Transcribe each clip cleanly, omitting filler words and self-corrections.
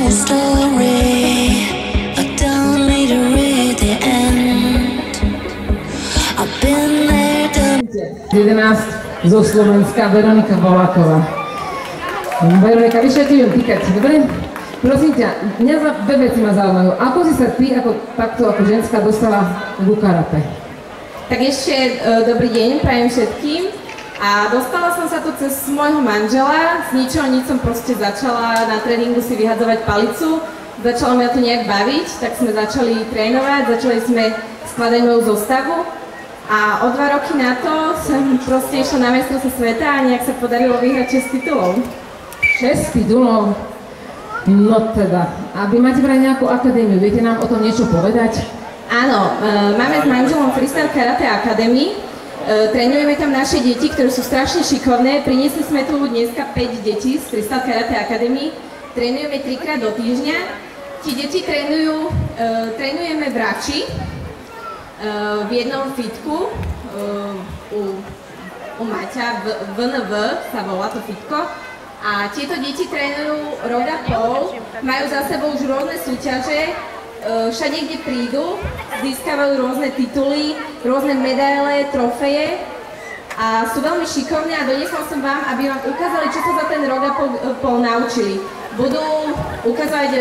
whole story. I don't need to read the end. I've been there, done. 11 zo Slovenska, Veronika Voláková. Veronika, vyšetľujem tiket, dobre? Prosím ťa, mňa za dve veci ma zaujímajú. Ako si sa ty takto ako ženská dostala ku karate? Tak ešte dobrý deň, prajem všetkým. A dostala som sa tu cez môjho manžela. Z ničoho nič som proste začala na tréningu si vyhadzovať palicu. Začalo ma to nejak baviť, tak sme začali trénovať, začali sme skladať moju zostavu. A o 2 roky na to som proste išla na mestrovstvo sveta a nejak sa podarilo vyhrať 6 titulov. 6 titulov? No teda, a vy máte vraj nejakú akadémiu, viete nám o tom niečo povedať? Áno, máme s manželom Freestyle Karate Academy. Trénujeme tam naše deti, ktoré sú strašne šikovné. Priniesli sme tu dneska 5 detí z Freestyle Karate Academy. Trénujeme 3-krát do týždňa. Ti deti trénujeme v Rači, v jednom fitku, u Maťa, VNV sa volá to fitko. A tieto deti trénujú rok a pol, majú za sebou už rôzne súťaže, všade kde prídu, získavajú rôzne tituly, rôzne medaile, trofeje a sú veľmi šikovní a doniesla som vám, aby vám ukázali, čo sa za ten rok a pol naučili. Budú ukázať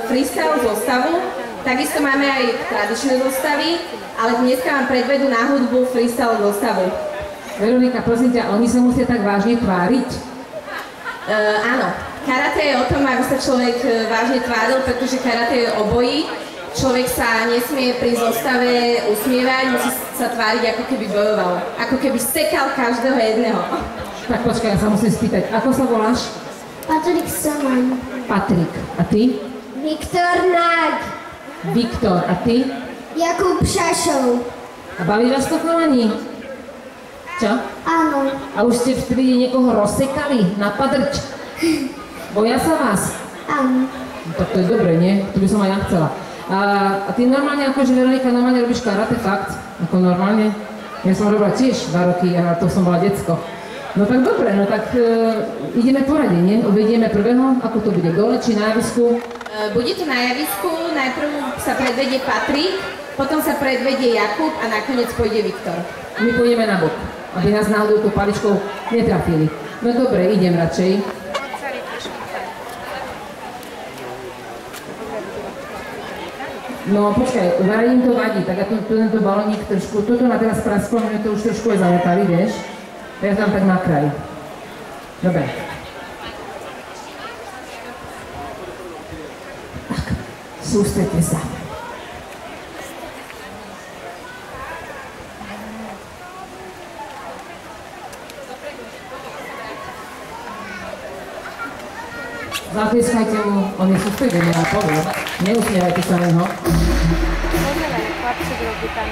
freestyle zostavu, takisto máme aj tradičné zostavy, ale dneska vám predvedú na hudbu freestyle zostavu. Veronika, prosím ťa, oni sa musia tak vážne tváriť? Áno, karate je o tom, aby sa človek vážne tváril, pretože karate je obojí. Človek sa nesmie pri zostave usmievať, musí sa tváriť, ako keby bojoval, ako keby sekal každého jedného. Tak počkaj, ja sa musím spýtať, ako sa voláš? Patrik Soman. Patrik, a ty? Viktor Nák. Viktor, a ty? Jakub Šašov. A baví vás to chalani? Čo? Áno. A už ste v strede niekoho rozsekali na padrč? Boja sa vás? Áno. No, tak to je dobre, nie? To by som aj ja chcela. A ty normálne, akože Veronika, normálne robíš karate, fakt? Ako normálne? Ja som robila tiež 2 roky, a to som bola decko. No tak dobre, no tak ideme porade, nie? Uvedieme prvého, ako to bude, dole či na javisku? Bude to na javisku, najprv sa predvedie Patrik, potom sa predvedie Jakub a nakoniec pôjde Viktor. My pôjdeme na bok, aby nás náhodou tou paličkou netrafili. No dobre, idem radšej. No počkaj, vraj im to vadí, tak ja tento balónik trošku, toto ma teraz prasklo, mňa to už trošku je zaletali, vieš? Ja tam tak na kraj. Dobre. Tak, sústredte sa. Zatlieskajte mu, on je sústredený na polu. Neusmievajte sa neho. Chlapček robí tam.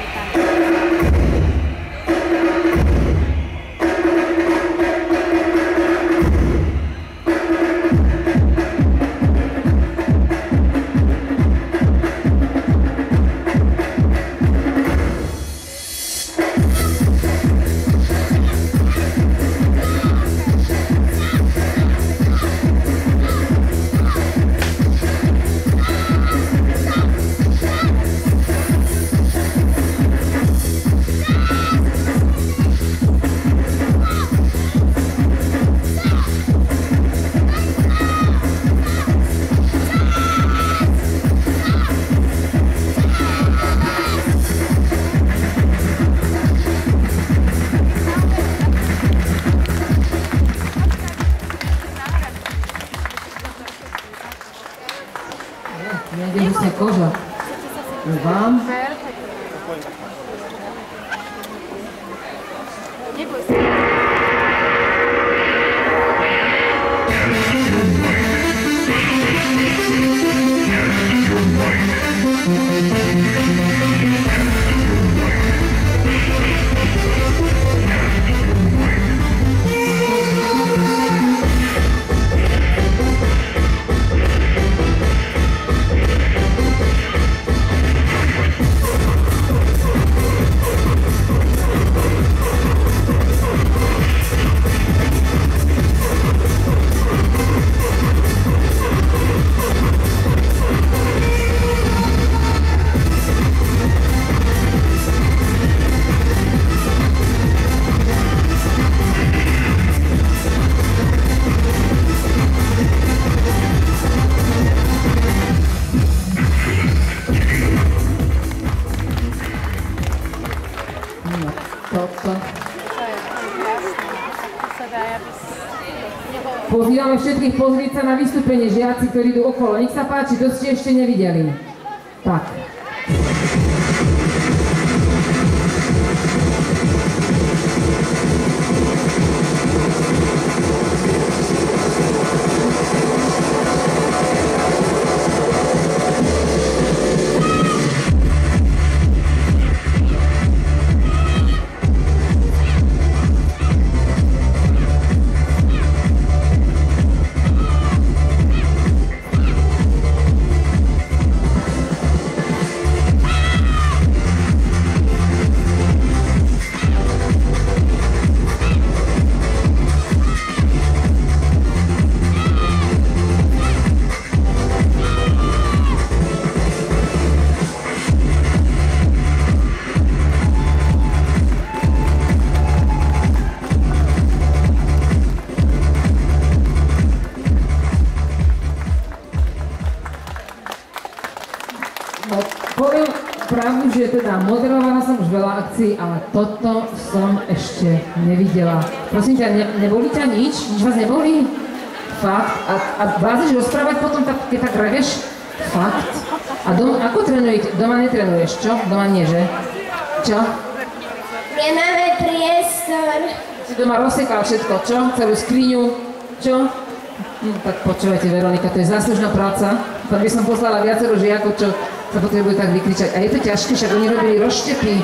Nejde husne koža. Vám. Neboj sa. Pozývame všetkých pozrieť sa na vystúpenie žiaci, ktorí idú okolo. Nech sa páči, to ste ešte nevideli. Tak. Poviem pravdu, že teda moderovala som už veľa akcií, ale toto som ešte nevidela. Prosím ťa, neboli ťa nič? Nič vás neboli? Fakt? A vládzeš rozprávať potom, keď tak reveš? Fakt? A ako trénujete? Doma netrénuješ, čo? Doma nie, že? Čo? Nemáme priestor. Si doma rozsekal všetko, čo? Celú skriňu, čo? Tak počúvajte, Veronika, to je záslužná práca. Tam by som poslala viacero žiakov, čo sa potrebujú tak vykričať. A je to ťažké, však oni robili rozštepy,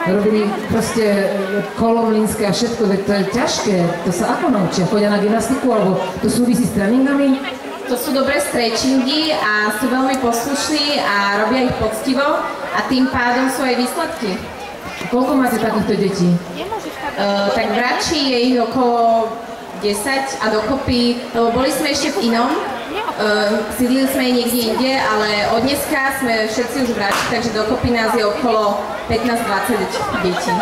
robili proste kolomlínske a všetko, veď to je ťažké. To sa ako naučia? Chodia na gymnastiku, alebo to súvisí s tréningami? To sú dobré stretchingy a sú veľmi poslušní a robia ich poctivo a tým pádom sú aj výsledky. A koľko máte takýchto detí? Tak v Rači je ich okolo 10 a dokopy, lebo boli sme ešte v inom, sídlili sme niekde inde, ale od dneska sme všetci už v Rači, takže dokopy nás je okolo 15-20 detí.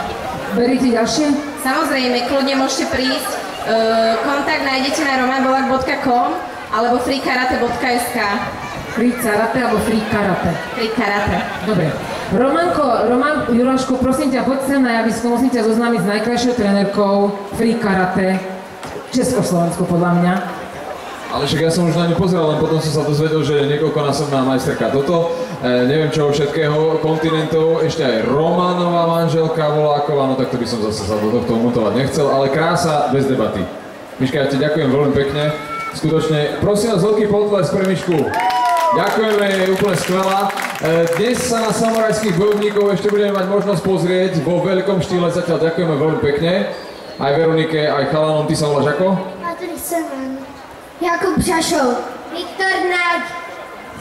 Beríte ďalšie? Samozrejme, kľudne môžete prísť, kontakt nájdete na romanbolak.com alebo freekarate.sk. Free karate alebo free karate? Free karate. Dobre. Roman Juráško, prosím ťa, poď sem na javisko, musím ťa zoznámiť s najkrajšou trenérkou free karate Československu, podľa mňa. Ale však ja som už na ňu pozeral, len potom som sa dozvedel, že je niekoľkonásobná majsterka toto. Neviem čoho všetkého kontinentov, ešte aj Romanová manželka Voláková, no tak to by som zase sa do tohto mutovať nechcel, ale krása bez debaty. Miška, ja ti ďakujem veľmi pekne, skutočne. Prosím vás, veľký potlesk pre Mišku. Ďakujeme, je úplne skvelá. Dnes sa na samurajských bojovníkov ešte budeme mať možnosť pozrieť vo veľkom štýle, zatiaľ ďakujeme veľmi pekne. Aj Veronike, aj chalanom, ty sa voláš ako? Patrik Saman. Jakub Šašov. Viktor Naď.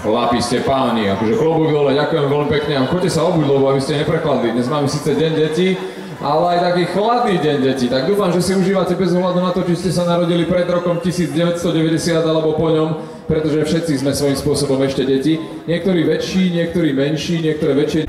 Chlapi ste páni, akože klobúk dole, ďakujem veľmi pekne a choďte sa obuť, lebo aby ste neprekladli. Dnes máme síce deň detí, ale aj taký chladný deň detí. Tak dúfam, že si užívate bez ohľadu na to, či ste sa narodili pred rokom 1990 alebo po ňom, pretože všetci sme svojím spôsobom ešte deti. Niektorí väčší, niektorí menší, niektoré väčšie.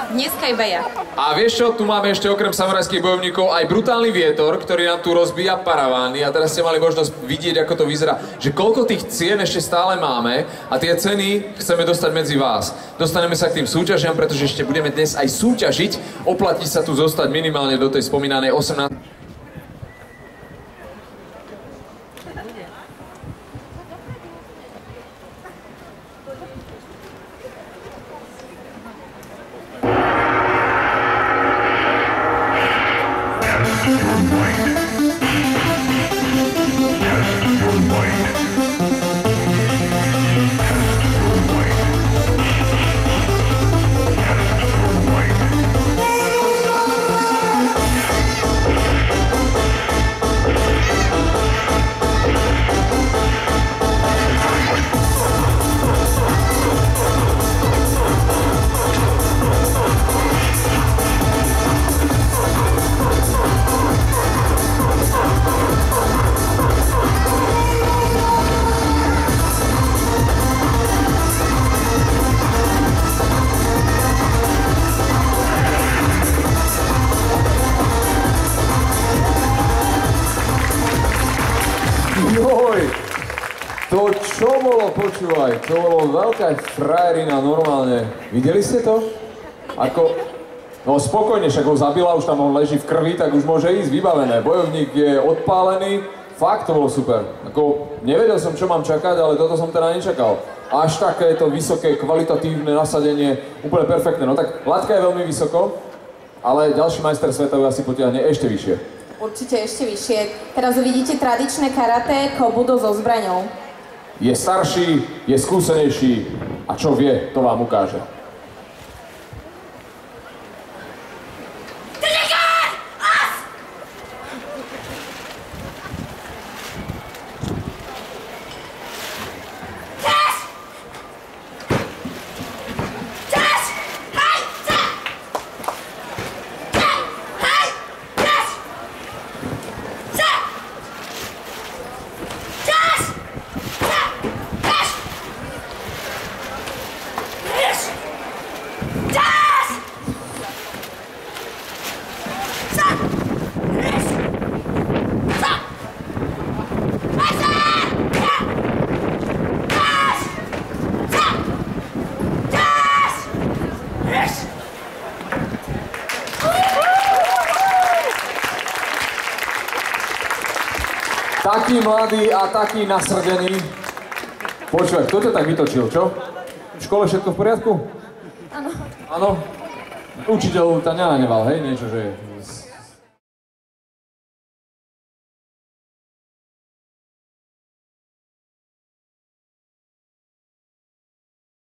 Dneska iba ja. A vieš čo, tu máme ešte okrem samurajských bojovníkov aj brutálny vietor, ktorý nám tu rozbíja paravány a teraz ste mali možnosť vidieť, ako to vyzerá, že koľko tých cien ešte stále máme a tie ceny chceme dostať medzi vás. Dostaneme sa k tým súťažiam, pretože ešte budeme dnes aj súťažiť, oplatí sa tu zostať minimálne do tej spomínanej 18. To čo bolo, počúvaj, to bolo veľká frajerina normálne. Videli ste to? Ako, no spokojne, však ho zabila, už tam on leží v krvi, tak už môže ísť, vybavené. Bojovník je odpálený, fakt to bolo super. Ako, nevedel som, čo mám čakať, ale toto som teda nečakal. Až takéto vysoké, kvalitatívne nasadenie, úplne perfektné. No tak laťka je veľmi vysoko, ale ďalší majster sveta ju asi potiahne ešte vyššie. Určite ešte vyššie. Teraz uvidíte tradičné karate kobudo so zbraňou. Je starší, je skúsenejší a čo vie, to vám ukáže. Taký mladý a taký nasrdený. Počúvaj, kto ťa tak vytočil, čo? V škole všetko v poriadku? Áno. Áno? Učiteľ ťa nenahneval, hej? Niečo, že